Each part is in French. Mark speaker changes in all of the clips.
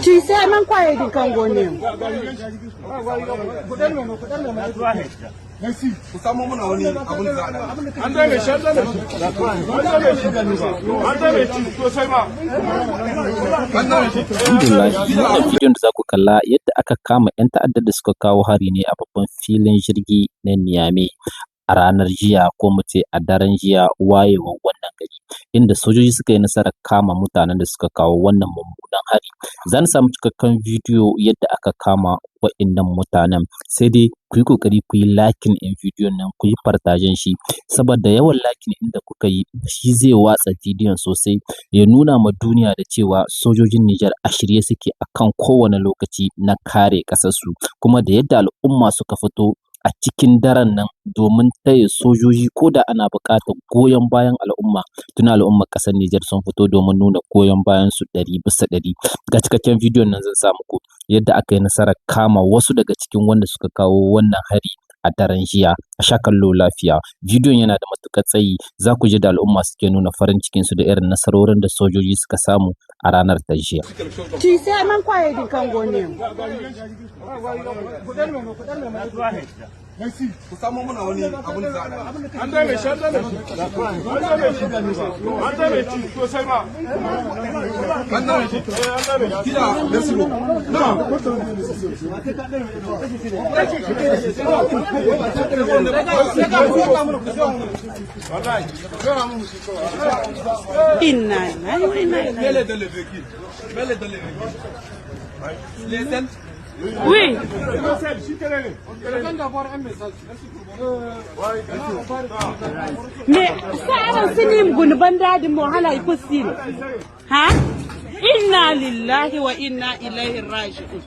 Speaker 1: Tu sais même quoi il dit Congo.
Speaker 2: Merci.
Speaker 3: Bidiyon da za ku kalla yadda aka kama 'yan ta'addar da suka kawo hari ne a babban filin jirgi na Niamey a ranar jiya ko mu ce a daren jiya wayewar wannan gari, inda sojoji suka yi nasarar kama mutanen da suka kawo wannan mummunan hari. Zan samu cikakken bidiyo yadda aka kama waɗannan mutanen, sai dai ku yi ƙoƙari ku yi liking ɗin bidiyon nan, ku yi partajen shi, saboda yawan liking inda kuka yi shi zai watsa bidiyon sosai ya nuna ma duniya da cewa sojojin Nijar a shirye suke akan kowane lokaci na kare ƙasarsu, kuma da yadda al'umma suka fito a cikin daren nan domin taya sojoji ko da ana buƙatar goyon bayan al'umma. Tuna al'ummar ƙasar Nijar sun fito domin nuna goyon bayan su 100%. Ga cikakken bidiyon nan zan sa muku yadda aka yi nasarar kama wasu daga cikin wanda suka kawo wannan hari a daren jiya. A sha kallo lafiya. Bidiyon yana da matuƙar tsayi, za ku ji da al'umma suke nuna farin cikin su da irin nasarorin da sojoji suka samu a ranar ta jiya.
Speaker 1: Tu sais même quoi il dit Congo.
Speaker 2: Merci.
Speaker 1: Oui. Mais ça sinim gun banda di mo hala ikusin. Ha? Inna lillahi wa inna ilaihi raji'un.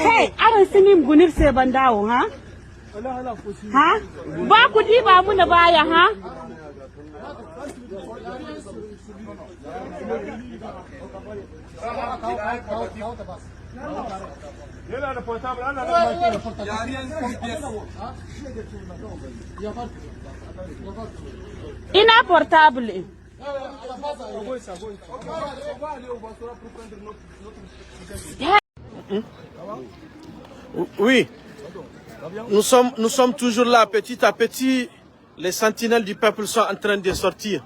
Speaker 1: Hey, aran sinim gunir se bandawo, ha? Ha? Ba ku diba mu na baya, ha? Ina portable.
Speaker 4: Oui, nous sommes toujours là, petit à petit. Les sentinelles du peuple sont en train de sortir.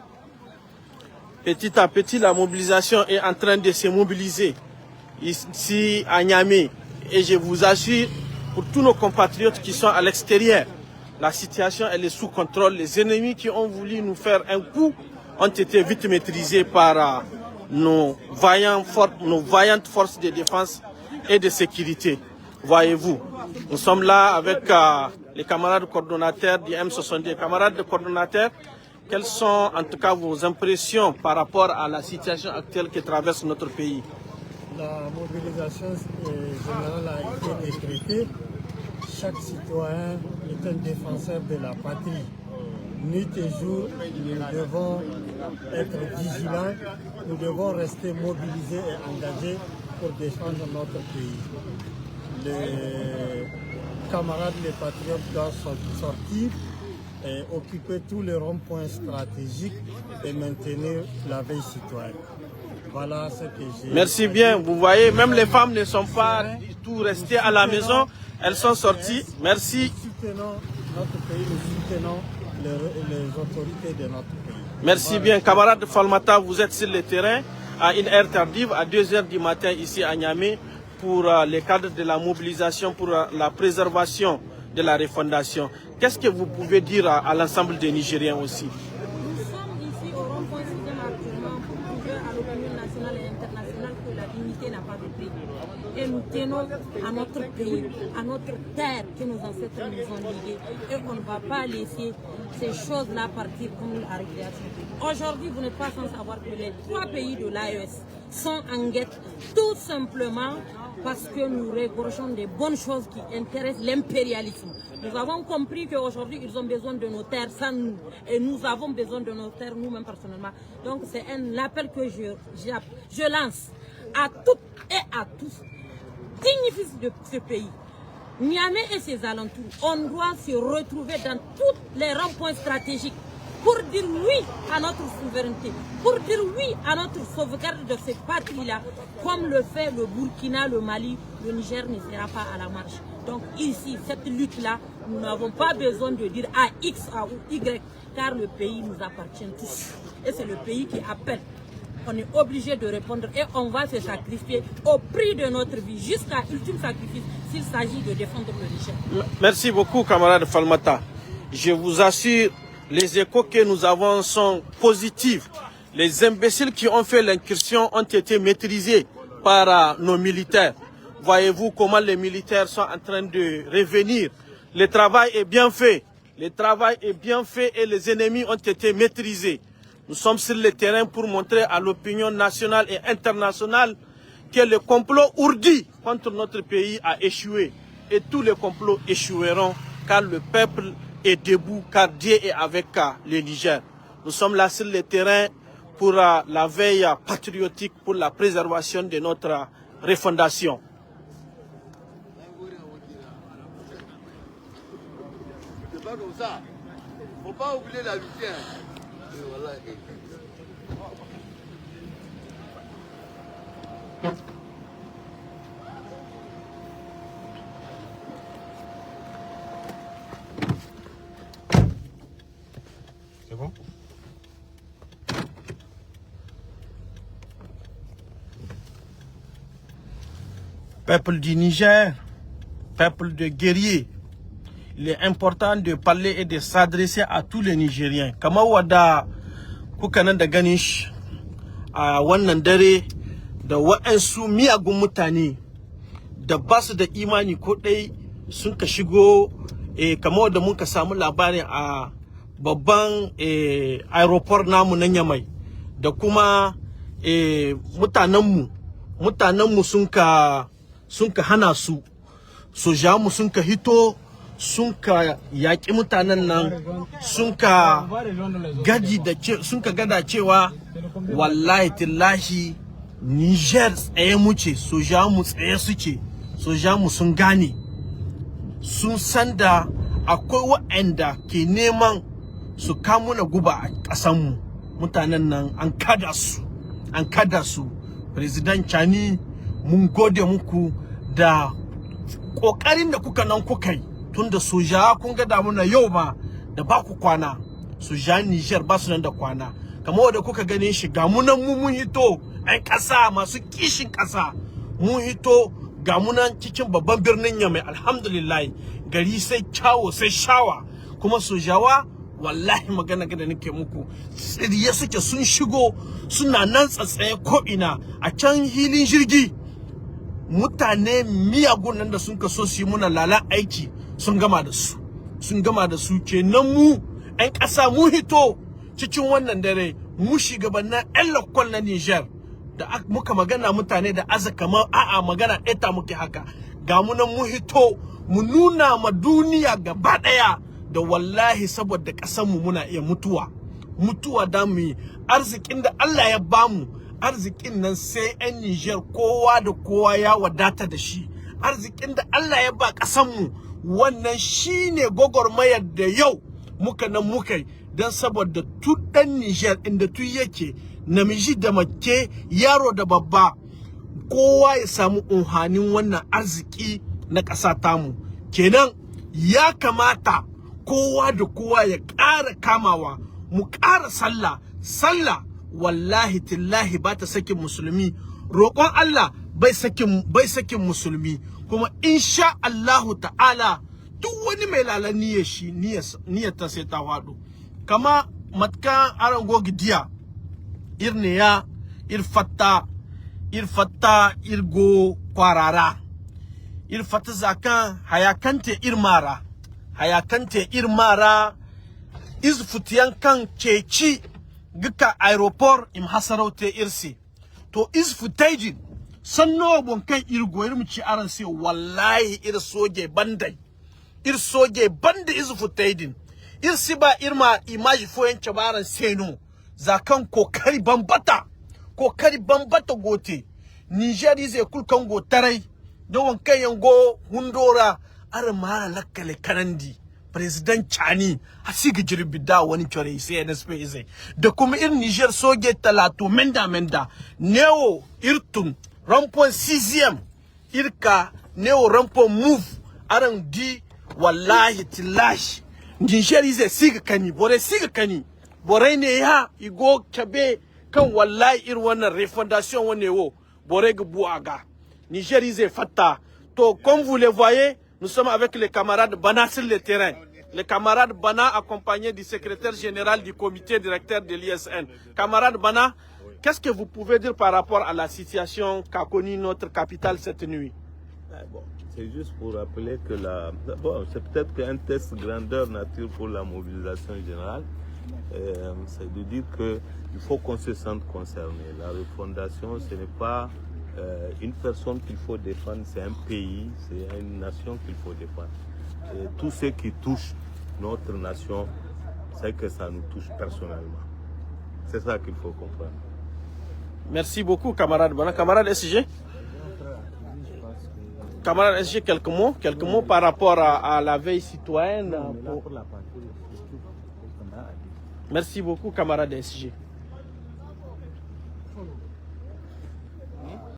Speaker 4: Petit à petit, la mobilisation est en train de se mobiliser ici à Niamey. Et je vous assure, pour tous nos compatriotes qui sont à l'extérieur, la situation elle est sous contrôle. Les ennemis qui ont voulu nous faire un coup ont été vite maîtrisés par nos vaillantes forces de défense et de sécurité. Voyez-vous, nous sommes là avec les camarades coordonnateurs du M62. Camarades de coordonnateurs, quelles sont en tout cas vos impressions par rapport à la situation actuelle que traverse notre pays?
Speaker 5: La mobilisation générale a été décrétée. Chaque citoyen est un défenseur de la patrie. Nuit et jour, nous devons être vigilants, nous devons rester mobilisés et engagés pour défendre notre pays. Les camarades, les patriotes doivent sortir et occuper tous les ronds-points stratégiques et maintenir la veille citoyenne. Voilà ce que j'ai.
Speaker 4: Merci bien. Vous voyez, même les femmes ne sont pas du tout restées à la maison. Elles sont sorties. Merci.
Speaker 5: Nous soutenons notre pays, nous soutenons les autorités de notre pays.
Speaker 4: Merci bien. Camarade Falmata, vous êtes sur le terrain à une heure tardive, à 2 h du matin ici à Niamey, pour les cadres de la mobilisation, pour la préservation de la refondation. Qu'est-ce que vous pouvez dire à l'ensemble des Nigériens aussi?
Speaker 6: Nous sommes ici au rond-point système actuellement pour prouver à l'opinion nationale et internationale que la dignité n'a pas de prix. Et nous tenons à notre pays, à notre terre que nos ancêtres nous ont léguée. Et on ne va pas laisser ces choses-là partir comme la récréation. Aujourd'hui, vous n'êtes pas sans savoir que les 3 pays de l'AES sont en guette tout simplement parce que nous regorgeons des bonnes choses qui intéressent l'impérialisme. Nous avons compris qu'aujourd'hui, ils ont besoin de nos terres sans nous. Et nous avons besoin de nos terres nous-mêmes personnellement. Donc c'est un appel que je lance à toutes et à tous. Dignifie de ce pays. Niamey et ses alentours, on doit se retrouver dans tous les ronds-points stratégiques pour dire oui à notre souveraineté, pour dire oui à notre sauvegarde de ces patries-là, comme le fait le Burkina, le Mali, le Niger ne sera pas à la marche. Donc ici, cette lutte-là, nous n'avons pas besoin de dire à X ou Y, car le pays nous appartient tous. Et c'est le pays qui appelle. On est obligé de répondre et on va se sacrifier au prix de notre vie, jusqu'à ultime sacrifice, s'il s'agit de défendre le Niger.
Speaker 4: Merci beaucoup, camarade Falmata. Je vous assure, les échos que nous avons sont positifs. Les imbéciles qui ont fait l'incursion ont été maîtrisés par nos militaires. Voyez-vous comment les militaires sont en train de revenir. Le travail est bien fait. Le travail est bien fait et les ennemis ont été maîtrisés. Nous sommes sur le terrain pour montrer à l'opinion nationale et internationale que le complot ourdi contre notre pays a échoué. Et tous les complots échoueront car le peuple est debout, car Dieu est avec le Niger. Nous sommes là sur le terrain pour la veille patriotique, pour la préservation de notre refondation.
Speaker 2: C'est pas comme ça. Faut pas oublier la lumière. Voilà.
Speaker 4: C'est bon? Peuple du Niger, peuple de guerriers, il est important de parler et de s'adresser à tous les Nigériens. Kama wada kuka nan da ganish a wannan dare da wa'ansu miyagun mutane da ba su da imani ko dai sun ka shigo kama wada mun ka samu labarin a babban aeroport namu na Nyamai da kuma mutanenmu sun ka hana su sojamu sun ka hito sun ka yaƙi mutanen nan sun ka gada cewa wallahi tillahi Niger tsaye muce sojamu tsaye suke sojamu sun gane sun san da akwai waɗanda ke neman su kamuna guba a ƙasanmu mutanen nan an kada su President Chani mun gode muku da ƙoƙarin da kuka yi tunda soja kun ga damuna yau ma da ba ku kwana soja Niger ba su nan da kwana kamar wanda kuka gane shi ga mu nan mun hito ai kasa masu kishin kasa mun hito ga mu nan cikin babban birnin Yamai alhamdulillah gari sai kyawo sai shawa kuma sojawa wallahi magana ga da nake muku tsiriye suke sun shigo suna nan tsatsaye ko ina a can hilin jirgi mutane miyagun nan da sun kaso su yi muna lala aiki sun gama da su kenan mu ɗan ƙasa mu hito cikin wannan dare mu shugabannin ƴan lokal na Niger da muka magana mutane da aza kamar a'a magana ɗeta muke haka ga mu nan mu hito mu nuna ma duniya gaba ɗaya da wallahi saboda ƙasar mu muna iya mutuwa da mu yi arzikin da Allah ya bamu arzikin nan sai ƴan Niger kowa da kowa ya wadata da shi arzikin da Allah ya ba ƙasar mu wannan shine gogormayar da yau muka dan saboda tu dan Niger inda tu yake namiji da mace yaro da babba kowa ya samu unhanin wannan arziki na ƙasa tamu kenan ya kamata kowa da kowa ya ƙara kamawa mu ƙara sallah wallahi tillahi ba ta sakin musulmi roƙon Allah bai sakin musulmi kuma insha Allahu ta'ala duk wani mai lalan niyyar ta sai ta wado kama matka arango gidiya irneya irfatta irgo kwarara irfatta zakan hayakante irmara izfutiyan kan ceci gika aeroport im hasaraute irsi to izfutaijin sanno bon kan irgo irmuci aran sai wallahi ir soje bandai izfutaidin irsi ba irma imaji foyen cabaran seno zakan kokari bambata gote Niger zai kulkan go tarai da wankan yango hundora ar mara lakkale kanandi president Chani asiga jirbi da wani chore CNSP ise da kuma ir Niger soge talato menda neo irtun rampon 6e irka neo rampon move aran di wallahi tilash Niger ise siga kani bore ne ya igo kabe kan wallahi ir wannan refondation wane wo bore gbu aga Niger ise fatta to comme vous le voyez. Nous sommes avec les camarades Bana sur le terrain. Les camarades Bana accompagnés du secrétaire général du comité directeur de l'ISN. Camarade Bana, qu'est-ce que vous pouvez dire par rapport à la situation qu'a connue notre capitale cette nuit?
Speaker 7: Bon, c'est juste pour rappeler que c'est peut-être qu'un test grandeur nature pour la mobilisation générale. C'est de dire qu'il faut qu'on se sente concerné. La refondation, ce n'est pas une personne qu'il faut défendre, c'est un pays, c'est une nation qu'il faut défendre. Et tout ce qui touche notre nation, c'est que ça nous touche personnellement. C'est ça qu'il faut comprendre.
Speaker 4: Merci beaucoup, camarade Bana. Camarade SG? Camarade SG, quelques mots par rapport à la veille citoyenne. Merci beaucoup, camarade SG.